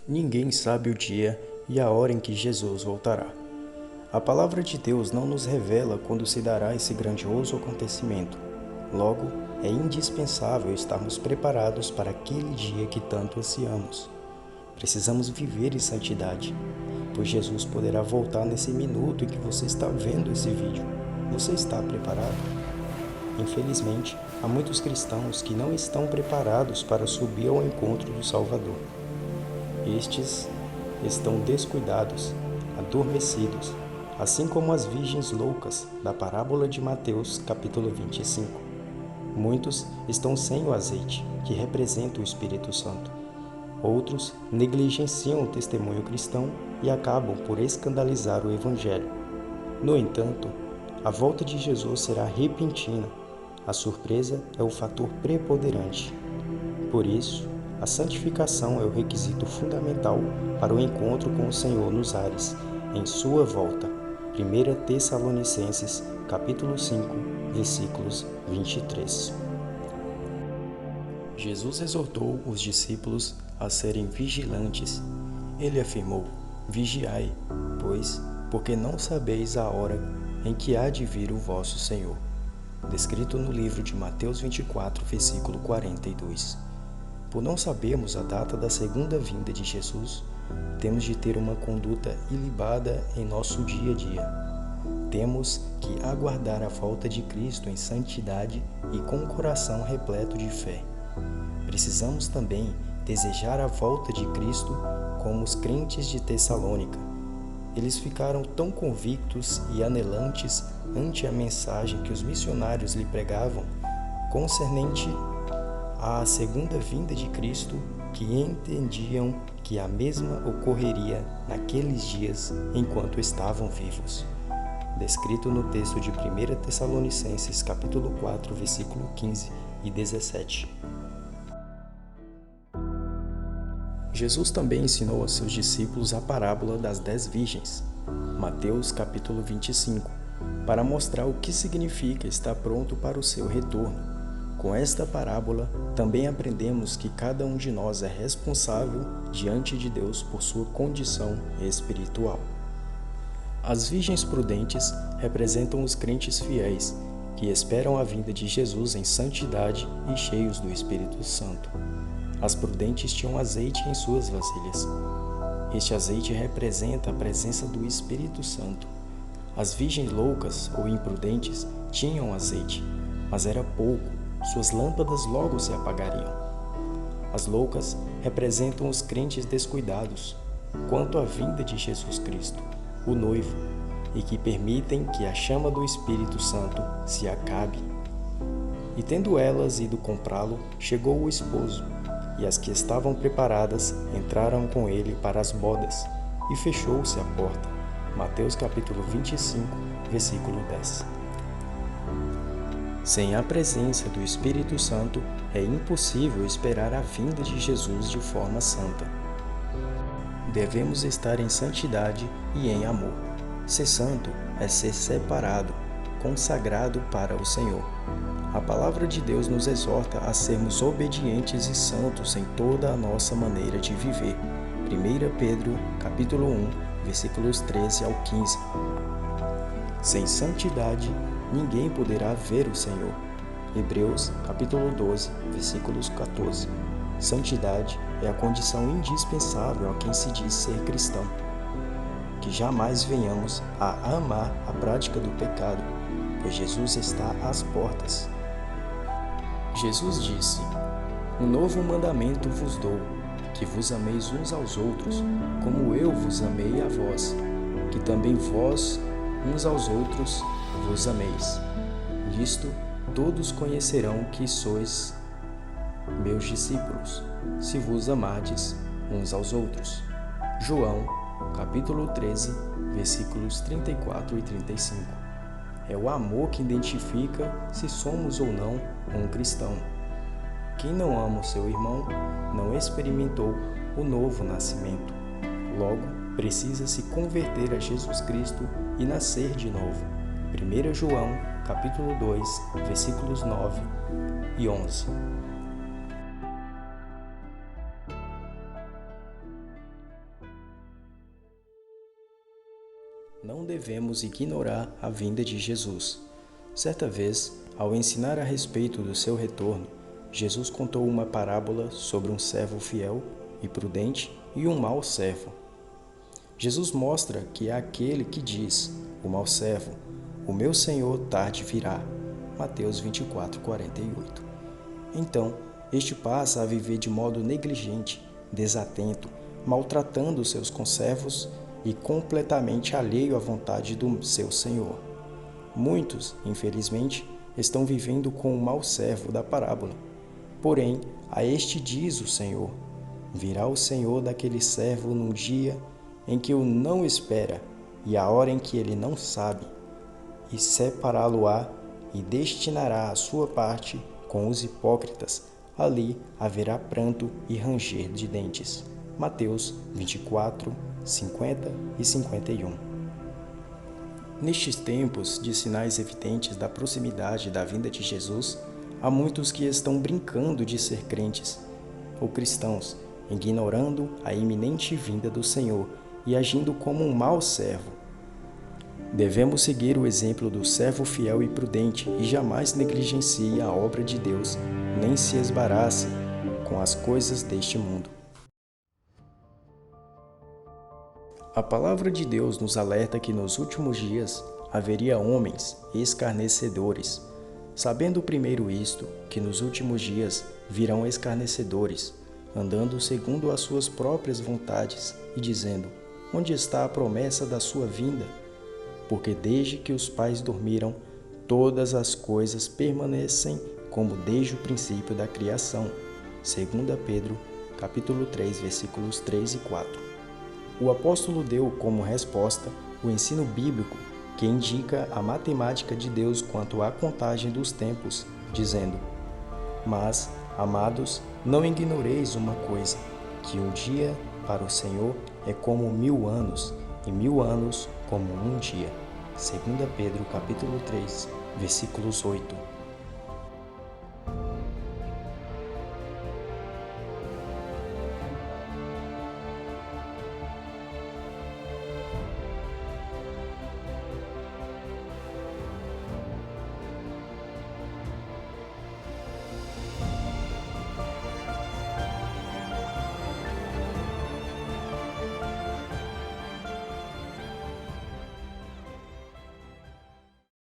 Ninguém sabe o dia e a hora em que Jesus voltará. A palavra de Deus não nos revela quando se dará esse grandioso acontecimento. Logo, é indispensável estarmos preparados para aquele dia que tanto ansiamos. Precisamos viver em santidade, pois Jesus poderá voltar nesse minuto em que você está vendo esse vídeo. Você está preparado? Infelizmente, há muitos cristãos que não estão preparados para subir ao encontro do Salvador. Estes estão descuidados, adormecidos, assim como as virgens loucas da parábola de Mateus, capítulo 25. Muitos estão sem o azeite, que representa o Espírito Santo. Outros negligenciam o testemunho cristão e acabam por escandalizar o Evangelho. No entanto, a volta de Jesus será repentina. A surpresa é o fator preponderante. Por isso, a santificação é o requisito fundamental para o encontro com o Senhor nos ares, em sua volta. 1 Tessalonicenses, capítulo 5, versículos 23. Jesus exortou os discípulos a serem vigilantes. Ele afirmou: vigiai, pois, porque não sabeis a hora em que há de vir o vosso Senhor. Descrito no livro de Mateus 24, versículo 42. Por não sabermos a data da segunda vinda de Jesus, temos de ter uma conduta ilibada em nosso dia a dia. Temos que aguardar a volta de Cristo em santidade e com o coração repleto de fé. Precisamos também desejar a volta de Cristo como os crentes de Tessalônica. Eles ficaram tão convictos e anelantes ante a mensagem que os missionários lhe pregavam, concernente à segunda vinda de Cristo, que entendiam que a mesma ocorreria naqueles dias enquanto estavam vivos. Descrito no texto de 1 Tessalonicenses, capítulo 4, versículo 15 e 17. Jesus também ensinou a seus discípulos a parábola das 10 virgens, Mateus capítulo 25, para mostrar o que significa estar pronto para o seu retorno. Com esta parábola, também aprendemos que cada um de nós é responsável diante de Deus por sua condição espiritual. As virgens prudentes representam os crentes fiéis, que esperam a vinda de Jesus em santidade e cheios do Espírito Santo. As prudentes tinham azeite em suas vasilhas. Este azeite representa a presença do Espírito Santo. As virgens loucas ou imprudentes tinham azeite, mas era pouco, suas lâmpadas logo se apagariam. As loucas representam os crentes descuidados quanto à vinda de Jesus Cristo, o noivo, e que permitem que a chama do Espírito Santo se acabe. E tendo elas ido comprá-lo, chegou o esposo, e as que estavam preparadas entraram com ele para as bodas, e fechou-se a porta. Mateus capítulo 25, versículo 10. Sem a presença do Espírito Santo, é impossível esperar a vinda de Jesus de forma santa. Devemos estar em santidade e em amor. Ser santo é ser separado, consagrado para o Senhor. A palavra de Deus nos exorta a sermos obedientes e santos em toda a nossa maneira de viver. 1 Pedro, capítulo 1, versículos 13 ao 15. Sem santidade, ninguém poderá ver o Senhor. Hebreus, capítulo 12, versículos 14. Santidade é a condição indispensável a quem se diz ser cristão. Que jamais venhamos a amar a prática do pecado, pois Jesus está às portas. Jesus disse: um novo mandamento vos dou, que vos ameis uns aos outros, como eu vos amei a vós, que também vós uns aos outros vos ameis. Nisto todos conhecerão que sois meus discípulos, se vos amardes uns aos outros. João, capítulo 13, versículos 34 e 35. É o amor que identifica se somos ou não um cristão. Quem não ama o seu irmão não experimentou o novo nascimento. Logo, precisa se converter a Jesus Cristo e nascer de novo. 1 João, capítulo 2, versículos 9 e 11. devemos ignorar a vinda de Jesus. Certa vez, ao ensinar a respeito do seu retorno, Jesus contou uma parábola sobre um servo fiel e prudente e um mau servo. Jesus mostra que é aquele que diz, o mau servo, o meu Senhor tarde virá. Mateus 24:48. Então, este passa a viver de modo negligente, desatento, maltratando seus conservos e completamente alheio à vontade do seu Senhor. Muitos, infelizmente, estão vivendo com o mau servo da parábola. Porém, a este diz o Senhor: virá o Senhor daquele servo num dia em que o não espera e a hora em que ele não sabe, e separá-lo-á e destinará a sua parte com os hipócritas. Ali haverá pranto e ranger de dentes. Mateus 24, 50 e 51. Nestes tempos de sinais evidentes da proximidade da vinda de Jesus, há muitos que estão brincando de ser crentes ou cristãos, ignorando a iminente vinda do Senhor e agindo como um mau servo. Devemos seguir o exemplo do servo fiel e prudente e jamais negligencie a obra de Deus, nem se esbarace com as coisas deste mundo. A palavra de Deus nos alerta que nos últimos dias haveria homens escarnecedores. Sabendo primeiro isto, que nos últimos dias virão escarnecedores, andando segundo as suas próprias vontades e dizendo: onde está a promessa da sua vinda? Porque desde que os pais dormiram, todas as coisas permanecem como desde o princípio da criação. 2 Pedro, capítulo 3, versículos 3 e 4. O apóstolo deu como resposta o ensino bíblico que indica a matemática de Deus quanto à contagem dos tempos, dizendo: mas, amados, não ignoreis uma coisa, que um dia para o Senhor é como 1000 anos, e 1000 anos como um dia. 2 Pedro capítulo 3, versículos 8